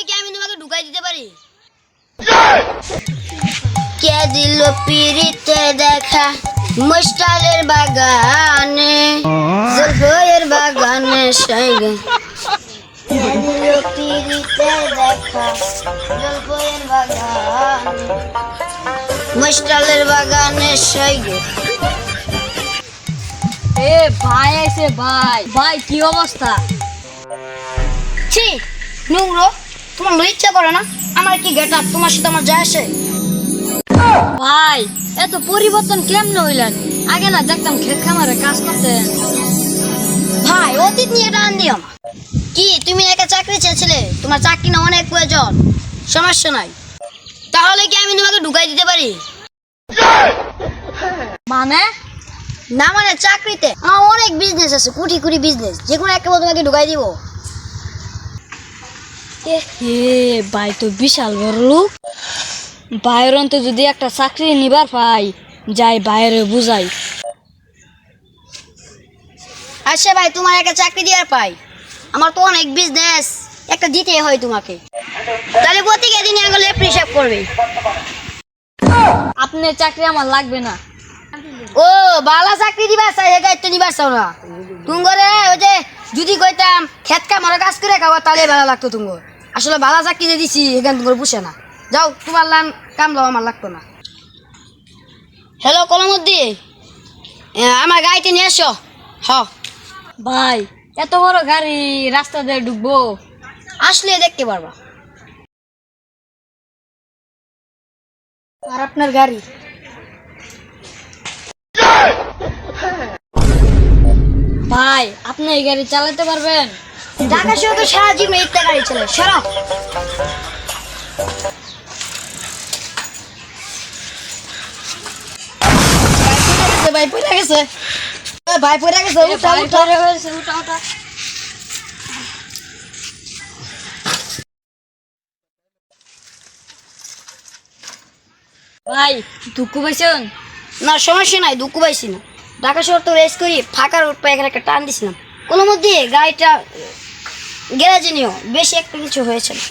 কি আমি তোমাকে ঢুকাই দিতে পারি? কে দিল পিরিতে দেখা মুস্টালের বাগানে, জলফয়ের বাগানে সাইগে। কে দিল পিরিতে দেখা জলফয়ের বাগানে, মুস্টালের বাগানে সাইগে। এ ভাই আইছে ভাই, ভাই কি অবস্থা? ছি নোংরো, তোমার লই ইচ্ছা করে না? আমার কি গেট আপ তোমার সাথে আমার যায় আসে? ভাই এত পরিবর্তন কেমনে হইলেন? আগে না দেখতাম ক্ষেত খামারে কাজ করতেন। ভাই অতীত নিয়ে টান দিও না। কি তুমি একটা চাকরি চেয়েছিলে? তোমার চাকরি না অনেক প্রয়োজন, সমস্যা নাই। তাহলে কি আমি তোমাকে ঢুকাই দিতে পারি? মানে না মানে চাকরিতে আমার অনেক বিজনেস আছে, কোটি কোটি বিজনেস, যে কোনো একটা তোমাকে ঢুকাই দিব। এ ভাই তো বিশাল বড় লোক। বাইরের অন্তে যদি একটা চাকরি নিবার পাই, যাই বাইরে বুঝাই। আচ্ছা ভাই, তোমার একটা চাকরি দেওয়ার পাই, আমার তো অনেক বিজনেস, একটা দিতে হয় তোমাকে। তাহলে প্রত্যেক দিনে আগে হিসাব করবে। আপনার চাকরি আমার লাগবে না। ও বালা চাকরি দিবা চাই, এই দায়িত্ব নিবার চাও না তুমি করে? ওই যে যদি কইতাম খেত কামারে কাজ করে খাওয়া, তাহলে ভালো লাগতো তুমি। আসলে বালা চাকরি যে দিছি এখান তোমার বুঝে না। যাও তোমার লান কাম দাও, আমার লাগতো না। হ্যালো কলমুদ্দি, আমার গাড়িতে নিয়ে এসো। হ ভাই এত বড় গাড়ি রাস্তা দিয়ে ঢুকবো? আসলে দেখতে পারবা। আর আপনার গাড়ি? ভাই আপনি এই গাড়ি চালাতে পারবেন? ঢাকা শহরে তো সারা জীবন একটা গাড়ি চলে, সরো। ভাই পড়ে গেছে, ভাই পড়ে গেছে, উঠা উঠা। উঠা উঠা। ভাই দুঃখ পাইছেন? না সমস্যা নাই, দুঃখ পাইছি না। ঢাকা শহর তো রেস করি, ফাঁকা রোড পাই, এখানে একটা টান দিছিলাম। কোনো মধ্যে গাড়িটা গ্যারেজে নিও, বেশি একটা কিছু হয়েছে না।